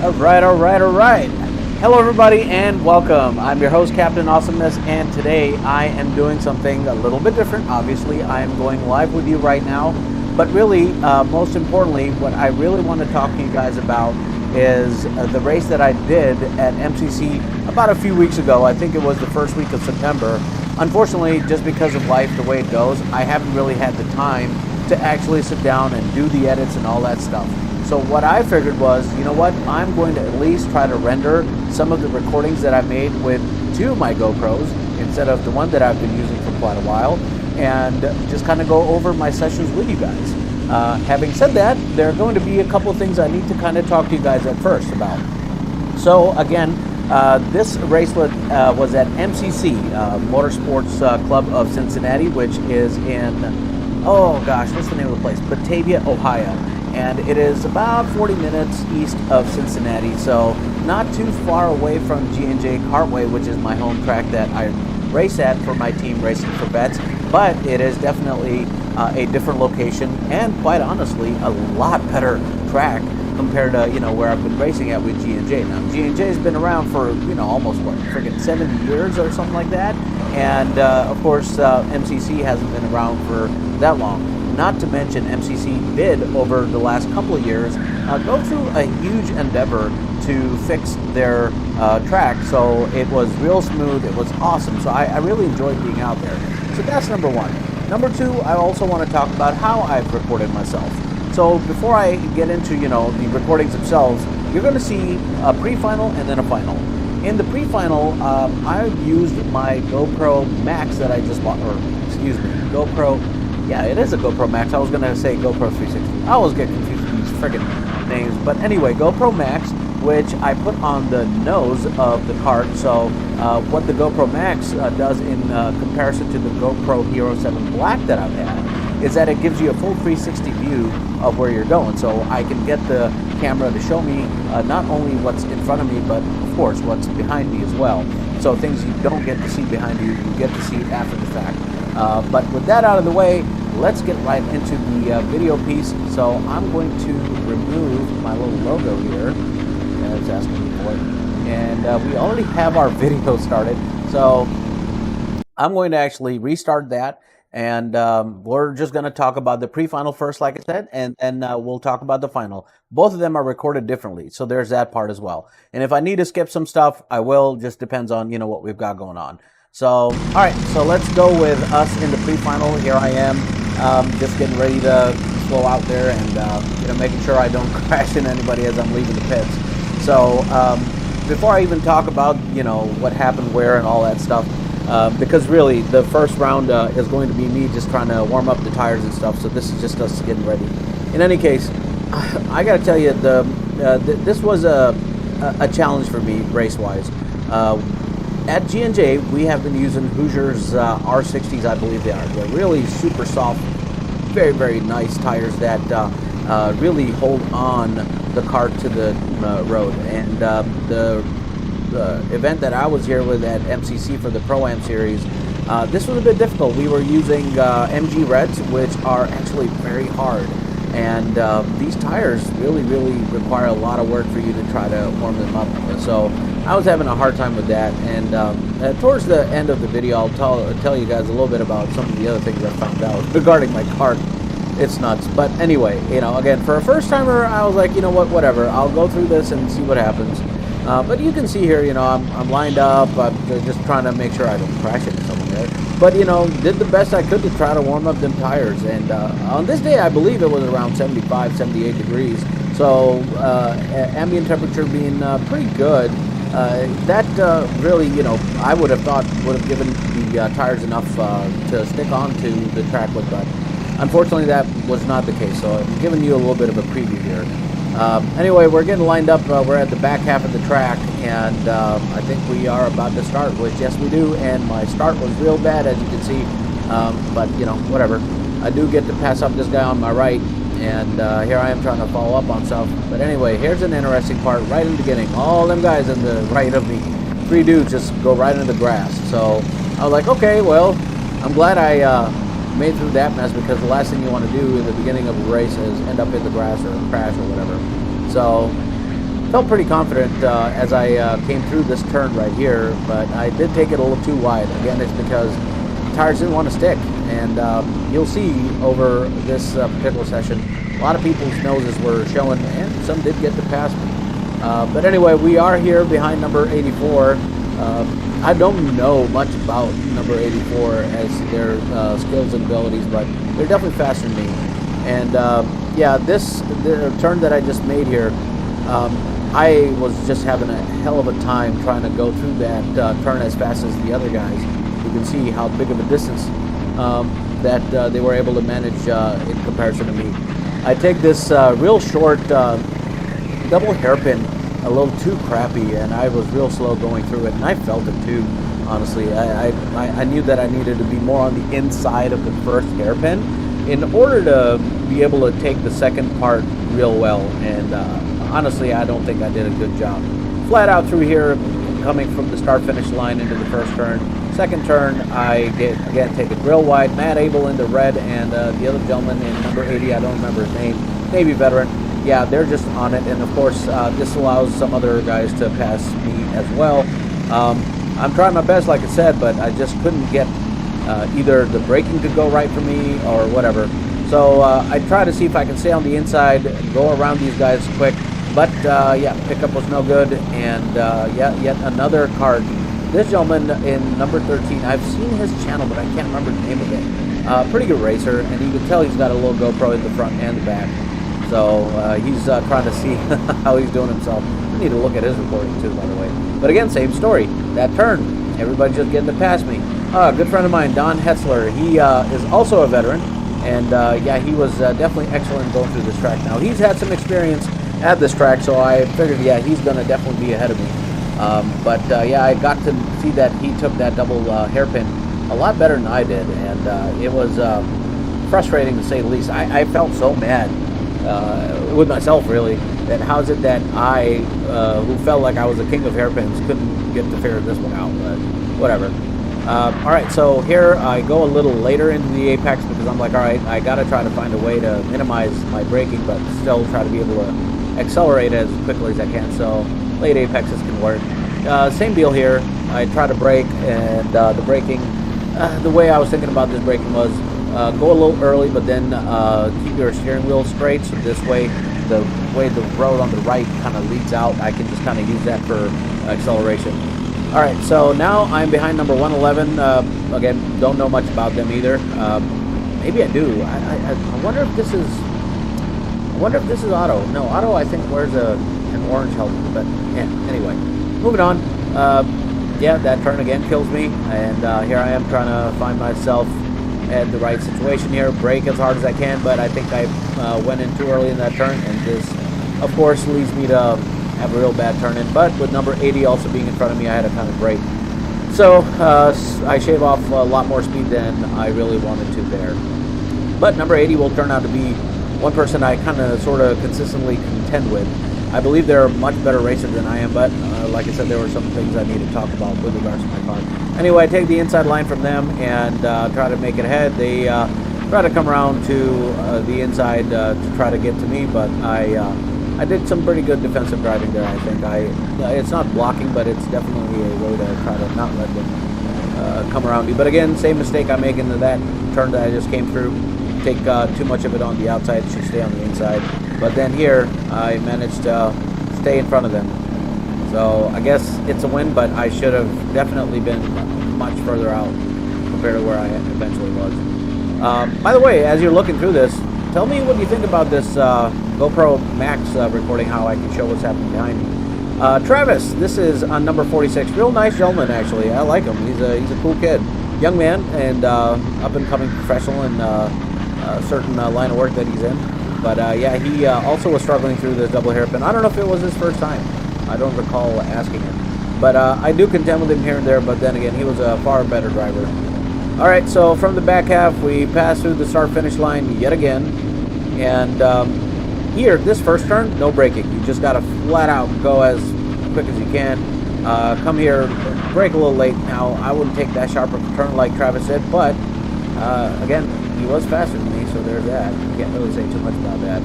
All right. Hello, everybody, and welcome. I'm your host, Captain Awesomeness, and today I am doing something a little bit different. Obviously, I am going live with you right now, but really, most importantly, what I really want to talk to you guys about is the race that I did at MCC about a few weeks ago. I think it was the first week of September. Unfortunately, just because of life, the way it goes, I haven't really had the time to actually sit down and do the edits and all that stuff. So what I figured was, you know what, I'm going to at least try to render some of the recordings that I made with two of my GoPros instead of the one that I've been using for quite a while, and just kind of go over my sessions with you guys. Having said that, there are going to be a couple of things I need to kind of talk to you guys at first about. So again, this race was at MCC, Motorsports Club of Cincinnati, which is in, oh gosh, what's the name of the place? Batavia, Ohio. And it is about 40 minutes east of Cincinnati, so not too far away from G&J Cartway, which is my home track that I race at for my team, Racing for Bets. But it is definitely a different location, and quite honestly, a lot better track compared to where I've been racing at with G&J. Now G&J has been around for almost what, friggin' 70 years or something like that, and of course MCC hasn't been around for that long. Not to mention, MCC did, over the last couple of years, go through a huge endeavor to fix their track. So it was real smooth. It was awesome. So I really enjoyed being out there. So that's number one. Number two, I also want to talk about how I've recorded myself. So before I get into, the recordings themselves, you're going to see a pre-final and then a final. In the pre-final, I used my GoPro Max that I just bought, or excuse me, yeah, it is a GoPro Max. I was going to say GoPro 360. I always get confused with these friggin' names. But anyway, GoPro Max, which I put on the nose of the cart. So what the GoPro Max does in comparison to the GoPro Hero 7 Black that I've had is that it gives you a full 360 view of where you're going. So I can get the camera to show me not only what's in front of me, but of course what's behind me as well. So things you don't get to see behind you, you get to see after the fact. But with that out of the way, let's get right into the video piece. So I'm going to remove my little logo here. It's asking me for it. And we already have our video started. So I'm going to actually restart that. And we're just going to talk about the pre-final first, like I said, and we'll talk about the final. Both of them are recorded differently, so there's that part as well. And if I need to skip some stuff, I will. Just depends on, what we've got going on. So, all right, so let's go with us in the pre-final. Here I am, just getting ready to slow out there and, making sure I don't crash into anybody as I'm leaving the pits. So, before I even talk about, what happened where and all that stuff, because really the first round is going to be me just trying to warm up the tires and stuff, so this is just us getting ready. In any case, I got to tell you, this was a challenge for me race-wise. At G&J, we have been using Hoosier's R60s, I believe they are. They're really super soft, very, very nice tires that really hold on the cart to the road. And the event that I was here with at MCC for the Pro-Am series, this was a bit difficult. We were using MG Reds, which are actually very hard. And these tires really, really require a lot of work for you to try to warm them up. So I was having a hard time with that. And towards the end of the video, I'll tell you guys a little bit about some of the other things I found out regarding my cart. It's nuts. But anyway, again, for a first timer, I was like, whatever. I'll go through this and see what happens. But you can see here, I'm lined up. I'm just trying to make sure I don't crash into someone there. But, did the best I could to try to warm up them tires. And on this day, I believe it was around 75, 78 degrees. So ambient temperature being pretty good. That really, I would have thought would have given the tires enough to stick onto the track with. But unfortunately, that was not the case. So I'm giving you a little bit of a preview here. Anyway, we're getting lined up. We're at the back half of the track, and I think we are about to start, which, yes, we do. And my start was real bad, as you can see. But, whatever. I do get to pass up this guy on my right, and here I am trying to follow up on stuff. But anyway, here's an interesting part right in the beginning. All them guys on the right of me, 3 dudes just go right into the grass. So I was like, okay, well, I'm glad I made through that mess, because the last thing you want to do in the beginning of a race is end up in the grass or crash or whatever. So felt pretty confident as I came through this turn right here, but I did take it a little too wide. Again, it's because tires didn't want to stick, and you'll see over this particular session, a lot of people's noses were showing, and some did get to pass me. But anyway, we are here behind number 84. I don't know much about number 84 as their skills and abilities, but they're definitely faster than me. And yeah, the turn that I just made here, I was just having a hell of a time trying to go through that turn as fast as the other guys. You can see how big of a distance that they were able to manage in comparison to me. I take this real short double hairpin a little too crappy, and I was real slow going through it, and I felt it too, honestly. I knew that I needed to be more on the inside of the first hairpin in order to be able to take the second part real well, and honestly, I don't think I did a good job. Flat out through here, coming from the start-finish line into the first turn. Second turn, I again take it real wide. Matt Abel into red, and the other gentleman in number 80, I don't remember his name, Navy veteran. Yeah, they're just on it, and of course, this allows some other guys to pass me as well. I'm trying my best, like I said, but I just couldn't get either the braking to go right for me or whatever. So I try to see if I can stay on the inside and go around these guys quick. But yeah, pickup was no good, and yeah, yet another card. This gentleman in number 13, I've seen his channel, but I can't remember the name of it. Pretty good racer, and you can tell he's got a little GoPro in the front and the back. So he's trying to see how he's doing himself. I need to look at his recording too, by the way. But again, same story. That turn, everybody just getting to pass me. A good friend of mine, Don Hetzler, he is also a veteran, and yeah, he was definitely excellent going through this track. Now, he's had some experience at this track, so I figured, yeah, he's going to definitely be ahead of me. But yeah, I got to see that he took that double hairpin a lot better than I did, and it was frustrating to say the least. I felt so mad with myself, really, that how's it that I, who felt like I was the king of hairpins, couldn't get to figure this one out, but whatever. Alright, so here I go a little later into the apex because I'm like, alright, I gotta try to find a way to minimize my braking, but still try to be able to accelerate as quickly as I can, so late apexes can work. Same deal here. I try to brake, and the braking, the way I was thinking about this braking was go a little early, but then keep your steering wheel straight, so this way the road on the right kind of leads out, I can just kind of use that for acceleration. Alright, so now I'm behind number 111. Again, don't know much about them either. Maybe I do. I wonder if this is... I wonder if this is Otto. No, Otto I think wears an orange helmet, but yeah, anyway. Moving on. Yeah, that turn again kills me, and here I am trying to find myself at the right situation here, brake as hard as I can, but I think I went in too early in that turn, and this, of course, leads me to have a real bad turn in. But with number 80 also being in front of me, I had to kind of brake. So I shave off a lot more speed than I really wanted to there. But number 80 will turn out to be one person I kind of sort of consistently contend with. I believe they're a much better racer than I am, but like I said, there were some things I need to talk about with regards to my car. Anyway, I take the inside line from them and try to make it ahead. They try to come around to the inside to try to get to me, but I did some pretty good defensive driving there, I think. It's not blocking, but it's definitely a way to try to not let them come around me. But again, same mistake I make into that turn that I just came through. Take too much of it on the outside, should stay on the inside. But then here, I managed to stay in front of them. So I guess it's a win, but I should have definitely been much further out compared to where I eventually was. By the way, as you're looking through this, tell me what you think about this GoPro Max recording, how I can show what's happening behind me. Travis, this is on number 46. Real nice gentleman, actually. I like him. He's a cool kid. Young man, and up-and-coming professional in a certain line of work that he's in. But yeah, he also was struggling through this double hairpin. I don't know if it was his first time. I don't recall asking him. But I do contend with him here and there, but then again, he was a far better driver. Alright, so from the back half, we pass through the start-finish line yet again. And here, this first turn, no braking. You just got to flat out go as quick as you can. Come here, brake a little late. Now, I wouldn't take that sharp of a turn like Travis said, but again, he was faster than me, so there's that. Can't really say too much about that.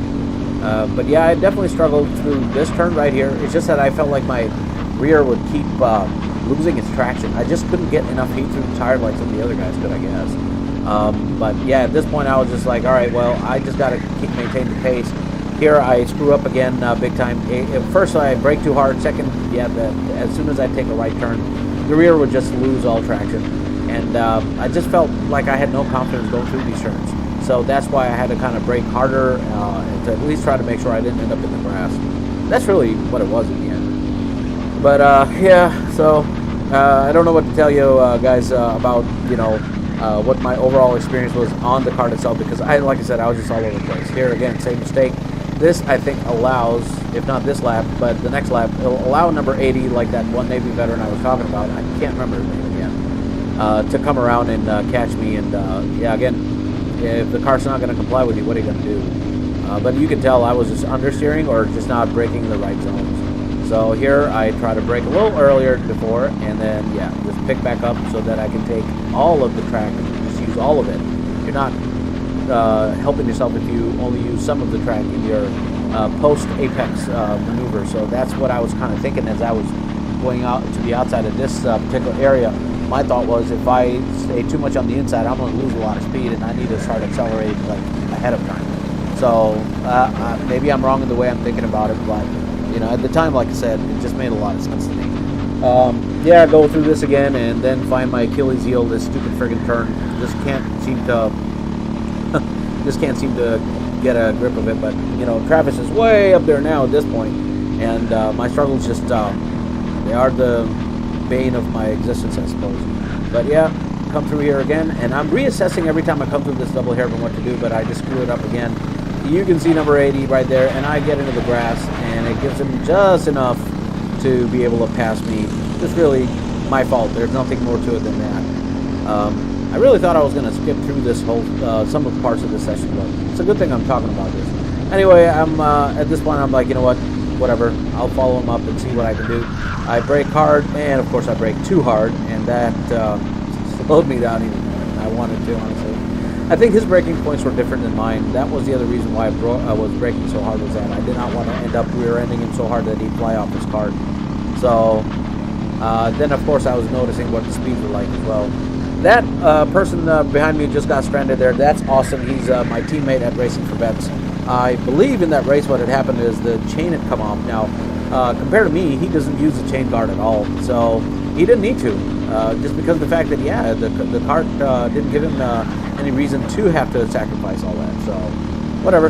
But yeah, I definitely struggled through this turn right here. It's just that I felt like my rear would keep losing its traction. I just couldn't get enough heat through the tire like some of the other guys could, I guess. But yeah, at this point I was just like, all right, well, I just got to keep maintaining the pace. Here I screw up again big time. First I brake too hard. Second, yeah, as soon as I take a right turn, the rear would just lose all traction. And I just felt like I had no confidence going through these turns. So that's why I had to kind of brake harder to at least try to make sure I didn't end up in the grass. That's really what it was in the end. But yeah, so I don't know what to tell you guys about, you know, what my overall experience was on the kart itself, because like I said, I was just all over the place. Here again, same mistake. This, I think, allows, if not this lap, but the next lap, it'll allow number 80, like that one Navy veteran I was talking about, I can't remember his name again, to come around and catch me. And yeah, again, if the car's not going to comply with you, what are you going to do? But you can tell I was just understeering or just not braking in the right zones. So here I try to brake a little earlier before, and then, yeah, just pick back up so that I can take all of the track and just use all of it. You're not helping yourself if you only use some of the track in your post-apex maneuver. So that's what I was kind of thinking as I was going out to the outside of this particular area. My thought was, if I stay too much on the inside, I'm going to lose a lot of speed, and I need to start accelerating like ahead of time. So maybe I'm wrong in the way I'm thinking about it, but you know, at the time, like I said, it just made a lot of sense to me. Yeah, go through this again and then find my Achilles heel, this stupid friggin' turn. Just can't seem to get a grip of it. But you know, Travis is way up there now at this point, and my struggles just they are the bane of my existence, I suppose. But yeah, come through here again, and I'm reassessing every time I come through this double hairpin what to do, but I just screw it up again. You can see number 80 right there, and I get into the grass, and it gives him just enough to be able to pass me. It's really my fault. There's nothing more to it than that. I really thought I was going to skip through this whole some of the parts of this session, but it's a good thing I'm talking about this. Anyway, I'm at this point I'm like, you know what, whatever, I'll follow him up and see what I can do. I brake hard, and of course I brake too hard, and that slowed me down even more than I wanted to, honestly. I think his braking points were different than mine. That was the other reason why I was braking so hard, was that I did not want to end up rear-ending him so hard that he'd fly off his cart. So then of course I was noticing what the speeds were like as well. That person behind me just got stranded there. That's awesome. He's my teammate at Racing for Vets. I believe in that race what had happened is the chain had come off. Now, compared to me, he doesn't use the chain guard at all, so he didn't need to. Just because of the fact that, yeah, the cart didn't give him any reason to have to sacrifice all that. So, whatever.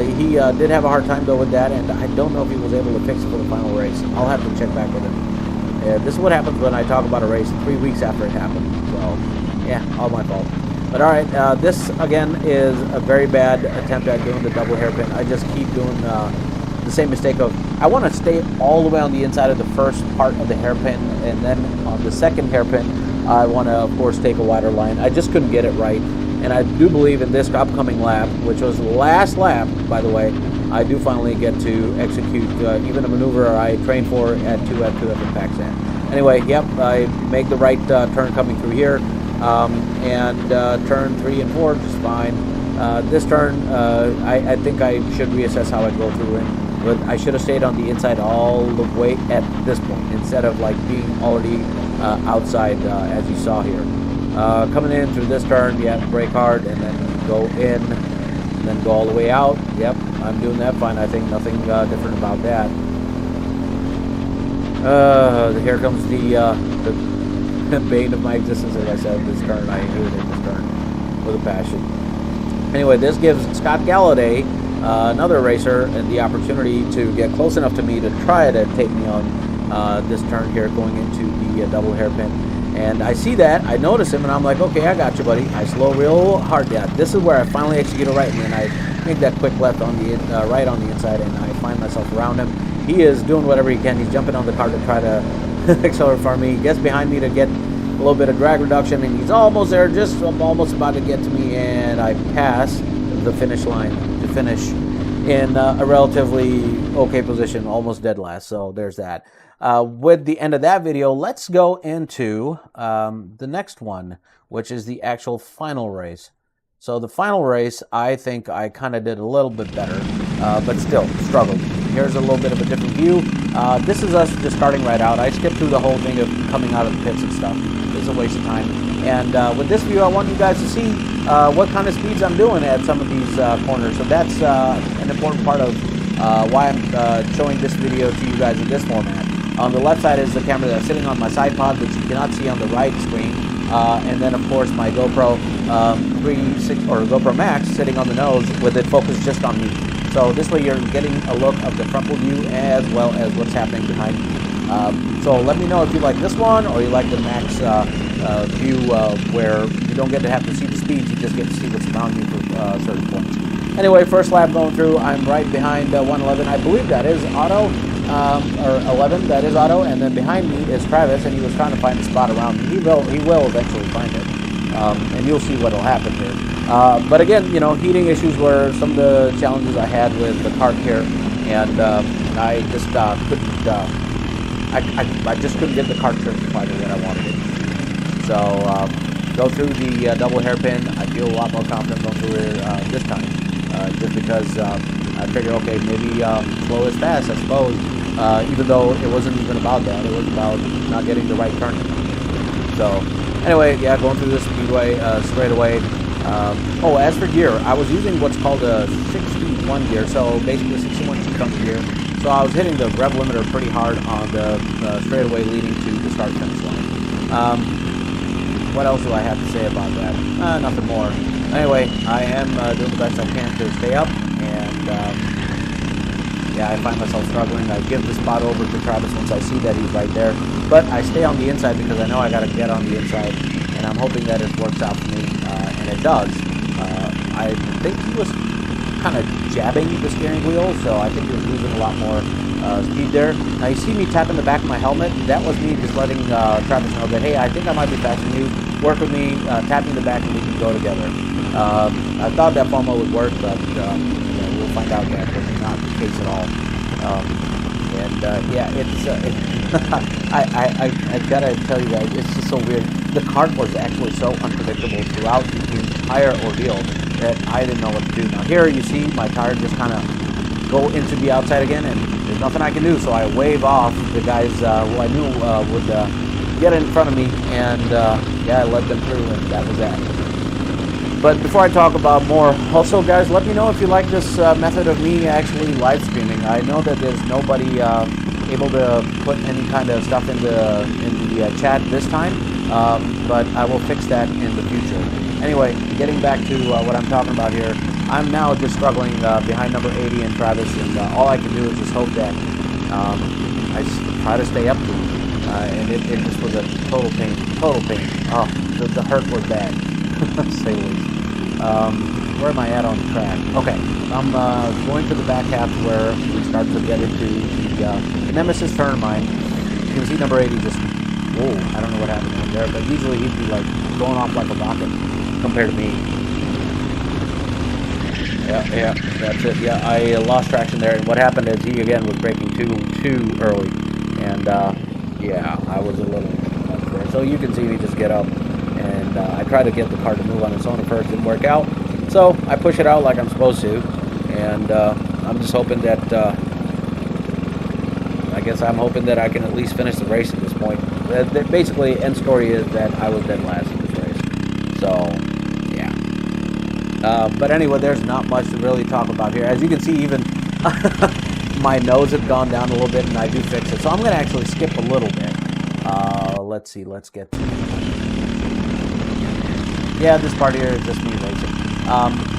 He did have a hard time, though, with that, and I don't know if he was able to fix it for the final race. I'll have to check back with him. This is what happens when I talk about a race 3 weeks after it happened. So, yeah, all my fault. But all right, this again is a very bad attempt at doing the double hairpin. I just keep doing the same mistake of, I want to stay all the way on the inside of the first part of the hairpin, and then on the second hairpin, I want to, of course, take a wider line. I just couldn't get it right. And I do believe in this upcoming lap, which was the last lap, by the way, I do finally get to execute even a maneuver I trained for at 2F in Pakistan. Anyway, yep, I make the right turn coming through here, and turn 3 and 4 just fine. This turn, I think I should reassess how I go through it, but I should have stayed on the inside all the way at this point, instead of like being already outside, as you saw here. Coming in through this turn, yeah, brake hard, and then go in, and then go all the way out. Yep, I'm doing that fine. I think nothing different about that. Here comes the bane of my existence, as I said, this turn. I hated this turn with a passion. Anyway, this gives Scott Galladay, another racer, the opportunity to get close enough to me to try to take me on this turn here going into the double hairpin. And I see that, I notice him, and I'm like, okay, I got you, buddy. I slow real hard down. This is where I finally execute a right, and then I make that quick left on the right on the inside, and I find myself around him. He is doing whatever he can. He's jumping on the car to try to accelerate for me. He gets behind me to get a little bit of drag reduction, and he's almost there, just almost about to get to me, and I pass the finish line to finish in a relatively okay position, almost dead last. So there's that. With the end of that video, let's go into the next one, which is the actual final race. So the final race, I think I kind of did a little bit better. but still struggled. Here's a little bit of a different view. This is us just starting right out. I skipped through the whole thing of coming out of the pits and stuff. It's a waste of time. And with this view, I want you guys to see what kind of speeds I'm doing at some of these corners. So that's an important part of why I'm showing this video to you guys in this format. On the left side is the camera that's sitting on my side pod, which you cannot see on the right screen. And then, of course, my GoPro 360 or GoPro Max sitting on the nose with it focused just on me. So this way you're getting a look of the frontal view as well as what's happening behind me. So let me know if you like this one or you like the Max view where you don't get to have to see the speeds, you just get to see what's around you for certain points. Anyway, first lap going through, I'm right behind 111. I believe that is Otto, or 11, that is Otto, and then behind me is Travis, and he was trying to find a spot around me. He will eventually find it, and you'll see what will happen here. But again, you know, heating issues were some of the challenges I had with the kart here, and I just couldn't, I just couldn't get the kart trip quite the way I wanted it. So go through the double hairpin. I feel a lot more confident going through it this time, just because I figured, okay, maybe slow is fast, I suppose. Even though it wasn't even about that, it was about not getting the right turn. So anyway, yeah, going through the speedway straight away. Oh, as for gear, I was using what's called a 6-speed 1 gear, so basically 61 chunk gear. So I was hitting the rev limiter pretty hard on the straightaway leading to the start finish line. What else do I have to say about that? Nothing more. Anyway, I am doing the best I can to stay up, and yeah, I find myself struggling. I give the spot over to Travis once I see that he's right there, but I stay on the inside because I know I got to get on the inside, and I'm hoping that it works out for me, and it does. I think he was kind of jabbing the steering wheel, so I think he was losing a lot more speed there. Now you see me tapping the back of my helmet. That was me just letting Travis know that, hey, I think I might be faster than you. Work with me, tapping the back, and we can go together. I thought that FOMO would work, but yeah, we'll find out that was not the case at all. Yeah, it's I gotta tell you guys, it's just so weird. The kart was actually so unpredictable throughout the entire ordeal that I didn't know what to do. Now here you see my tire just kind of go into the outside again, and there's nothing I can do, so I wave off the guys who I knew would get in front of me, and yeah, I led them through, and that was that. But before I talk about more, also guys, let me know if you like this method of me actually live streaming. I know that there's nobody able to put any kind of stuff in the chat this time, but I will fix that in the future. Anyway, getting back to what I'm talking about here, I'm now just struggling behind number 80 and Travis, and all I can do is just hope that I just try to stay up to him. And it just was a total pain. Oh, the hurt was bad, to say the least. Where am I at on the track? Okay, I'm going to the back half where we start to get into the Nemesis turn of mine. You can see number 80 just, whoa, I don't know what happened in there, but usually he'd be like going off like a rocket compared to me. Yeah, that's it. Yeah, I lost traction there, and what happened is he again was braking too early, and yeah, I was a little up there. So you can see me just get up, and I try to get the car to move on its own at first. Didn't work out, so I push it out like I'm supposed to, and I'm just hoping that I guess I'm hoping that I can at least finish the race at this point. Basically, end story is that I was dead last in this race. So yeah. But anyway, there's not much to really talk about here. As you can see, even my nose had gone down a little bit, and I do fix it. So I'm going to actually skip a little bit. Let's see. Let's get to it. Yeah, this part here is just me racing.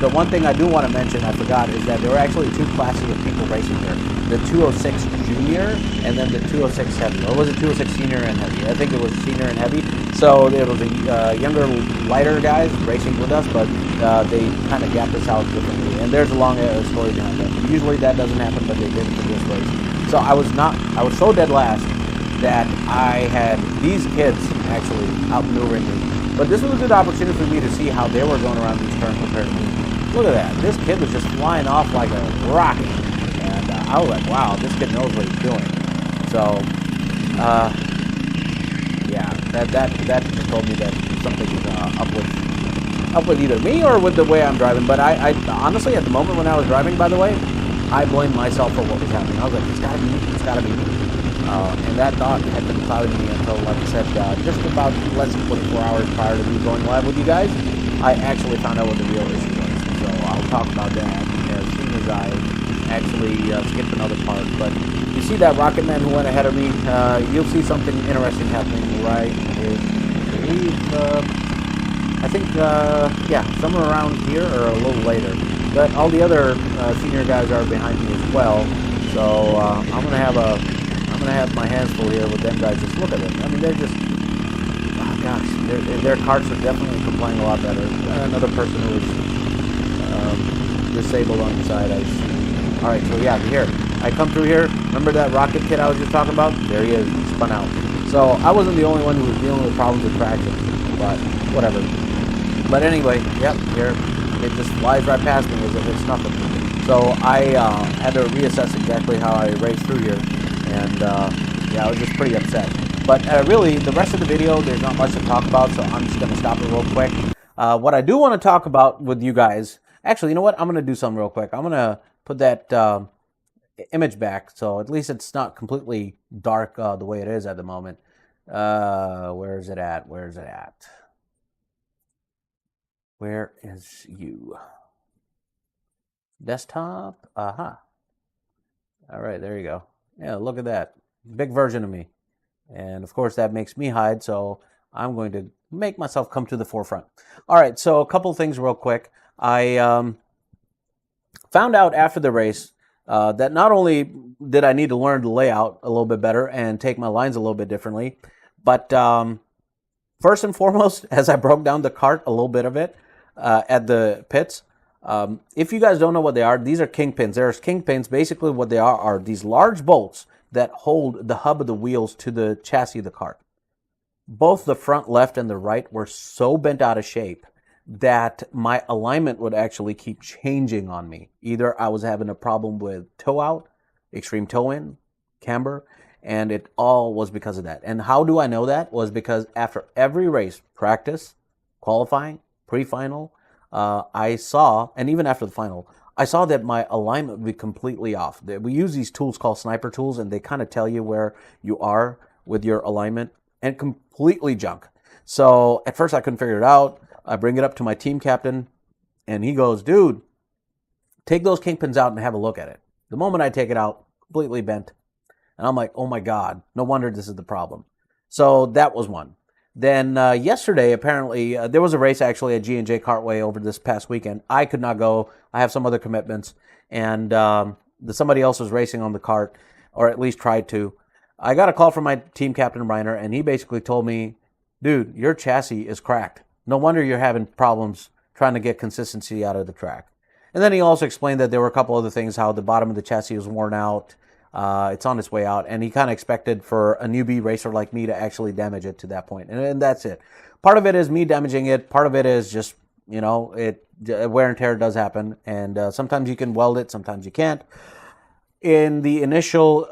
The one thing I do want to mention, I forgot, is that there were actually two classes of people racing here. The 206 Junior and then the 206 Heavy. Or was it 206 Senior and Heavy? I think it was Senior and Heavy. So it was a younger, lighter guys racing with us, but they kind of gapped us out differently. And there's a long story behind that. Usually that doesn't happen, but they did for this race. So I was so dead last that I had these kids actually outmaneuvering me. But this was a good opportunity for me to see how they were going around these turns compared to me. Look at that. This kid was just flying off like a rocket. And I was like, wow, this kid knows what he's doing. So, yeah, that just told me that something was up with either me or with the way I'm driving. But I honestly, at the moment when I was driving, by the way, I blamed myself for what was happening. I was like, it's got to be me. It's got to be me. And that thought had been clouding me until, like I said, just about less than 24 hours prior to me going live with you guys, I actually found out what the real issue was. So I'll talk about that as soon as I actually skip another part. But you see that rocket man who went ahead of me, you'll see something interesting happening right here. I think, yeah, somewhere around here or a little later. But all the other senior guys are behind me as well. So I'm gonna have my hands full here with them guys. Just look at them. I mean, they're just, oh gosh, their carts are definitely complying a lot better. Another person who is disabled on the side. I see. All right, so yeah, here I come through here. Remember that rocket kid I was just talking about? There he is. He spun out. So I wasn't the only one who was dealing with problems with traction, but whatever. But anyway, yep, here it just flies right past me as if it's nothing. So I had to reassess exactly how I raced through here, and yeah, I was just pretty upset. But really, the rest of the video, there's not much to talk about, so I'm just going to stop it real quick. What I do want to talk about with you guys, actually, you know what? I'm going to do something real quick. I'm going to put that image back, so at least it's not completely dark the way it is at the moment. Where is it at? Where is it at? Where is you? Desktop? Aha. All right, there you go. Yeah, look at that. Big version of me. And of course that makes me hide, so I'm going to make myself come to the forefront. All right, so a couple things real quick. I found out after the race that not only did I need to learn the layout a little bit better and take my lines a little bit differently, but first and foremost, as I broke down the cart, a little bit of it at the pits, if you guys don't know what they are, these are kingpins. There's kingpins. Basically what they are these large bolts that hold the hub of the wheels to the chassis of the cart. Both the front left and the right were so bent out of shape that my alignment would actually keep changing on me. Either I was having a problem with toe out, extreme toe in, camber, and it all was because of that. And how do I know that? Was because after every race, practice, qualifying, pre-final, I saw, and even after the final, I saw that my alignment would be completely off. We use these tools called sniper tools, and they kind of tell you where you are with your alignment, and completely junk. So at first I couldn't figure it out. I bring it up to my team captain, and he goes, dude, take those kingpins out and have a look at it. The moment I take it out, completely bent. And I'm like, oh my God, no wonder this is the problem. So that was one. Then yesterday, apparently, there was a race actually at G&J Cartway over this past weekend. I could not go. I have some other commitments. And somebody else was racing on the cart, or at least tried to. I got a call from my team captain, Reiner, and he basically told me, dude, your chassis is cracked. No wonder you're having problems trying to get consistency out of the track. And then he also explained that there were a couple other things, how the bottom of the chassis was worn out. It's on its way out, and he kind of expected for a newbie racer like me to actually damage it to that point, and that's it. Part of it is me damaging it. Part of it is just, you know, wear and tear does happen, and sometimes you can weld it, sometimes you can't. In the initial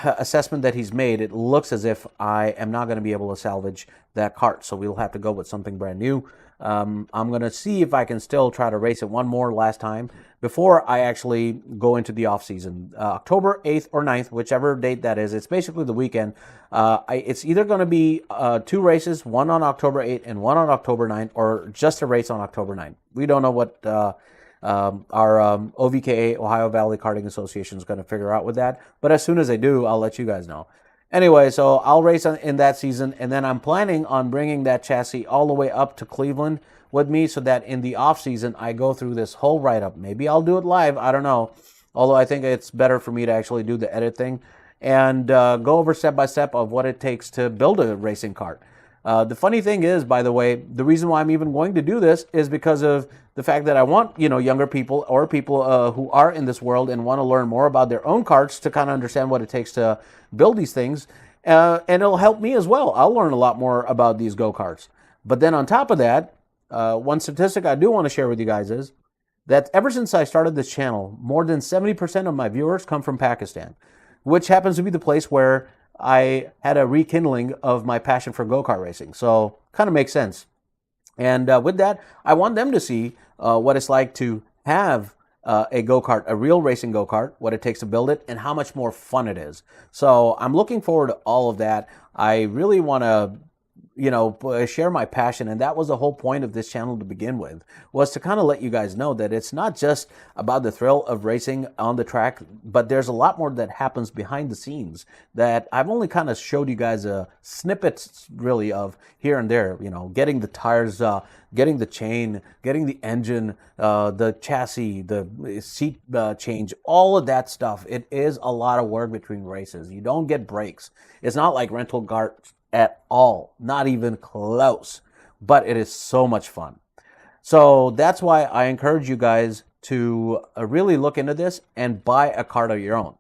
assessment that he's made, it looks as if I am not going to be able to salvage that cart, so we'll have to go with something brand new. I'm going to see if I can still try to race it one more last time before I actually go into the off season. October 8th or 9th, whichever date that is. It's basically the weekend. It's either going to be 2 races, one on October 8th and one on October 9th, or just a race on October 9th. We don't know what our OVKA, Ohio Valley Karting Association, is going to figure out with that. But as soon as they do, I'll let you guys know. Anyway, so I'll race in that season, and then I'm planning on bringing that chassis all the way up to Cleveland with me so that in the off-season I go through this whole write-up. Maybe I'll do it live, I don't know. Although I think it's better for me to actually do the edit thing and go over step-by-step of what it takes to build a racing cart. The funny thing is, by the way, the reason why I'm even going to do this is because of the fact that I want, you know, younger people or people who are in this world and want to learn more about their own carts to kind of understand what it takes to build these things. And it'll help me as well. I'll learn a lot more about these go-karts. But then on top of that, one statistic I do want to share with you guys is that ever since I started this channel, more than 70% of my viewers come from Pakistan, which happens to be the place where I had a rekindling of my passion for go-kart racing. So kind of makes sense. And with that, I want them to see what it's like to have a go-kart, a real racing go-kart, what it takes to build it, and how much more fun it is. So I'm looking forward to all of that. I really want to share my passion, and that was the whole point of this channel to begin with, was to kind of let you guys know that it's not just about the thrill of racing on the track, but there's a lot more that happens behind the scenes that I've only kind of showed you guys a snippets really of here and there. Getting the tires, getting the chain, getting the engine, the chassis, the seat change, all of that stuff. It is a lot of work between races. You don't get breaks. It's not like rental karts at all, not even close, but it is so much fun. So that's why I encourage you guys to really look into this and buy a kart of your own.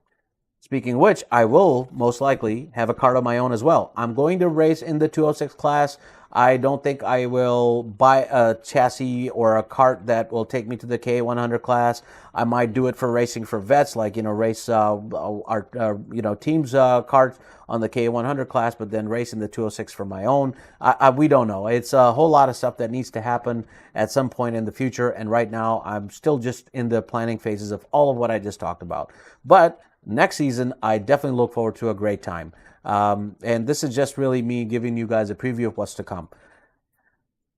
Speaking of which, I will most likely have a kart of my own as well. I'm going to race in the 206 class. I don't think I will buy a chassis or a kart that will take me to the K100 class. I might do it for racing for vets, like, race our team's karts on the K100 class, but then race in the 206 for my own. We don't know. It's a whole lot of stuff that needs to happen at some point in the future, and right now I'm still just in the planning phases of all of what I just talked about. But next season, I definitely look forward to a great time. And this is just really me giving you guys a preview of what's to come.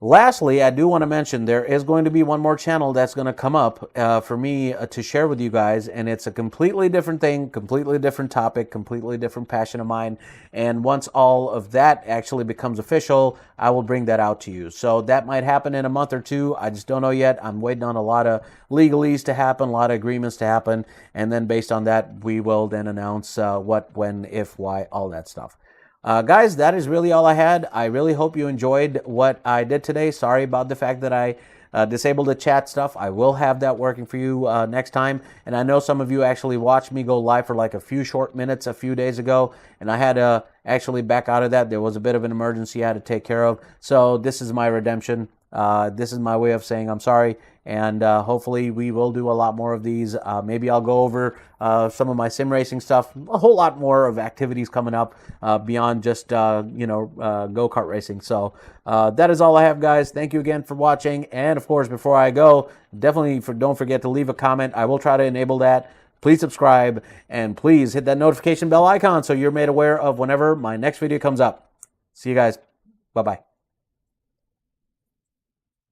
Lastly, I do want to mention there is going to be one more channel that's going to come up for me to share with you guys, and it's a completely different thing, completely different topic, completely different passion of mine. And once all of that actually becomes official, I will bring that out to you. So that might happen in a month or two. I just don't know yet. I'm waiting on a lot of legalese to happen, a lot of agreements to happen, and then based on that, we will then announce what, when, if, why, all that stuff. Guys, that is really all I had. I really hope you enjoyed what I did today. Sorry about the fact that I disabled the chat stuff. I will have that working for you next time. And I know some of you actually watched me go live for like a few short minutes a few days ago, and I had to actually back out of that. There was a bit of an emergency I had to take care of. So this is my redemption. This is my way of saying I'm sorry, and hopefully we will do a lot more of these. Maybe I'll go over some of my sim racing stuff, a whole lot more of activities coming up beyond just go-kart racing. So that is all I have, guys. Thank you again for watching, and of course, before I go, definitely don't forget to leave a comment. I will try to enable that. Please subscribe, and please hit that notification bell icon so you're made aware of whenever my next video comes up. See you guys. Bye-bye.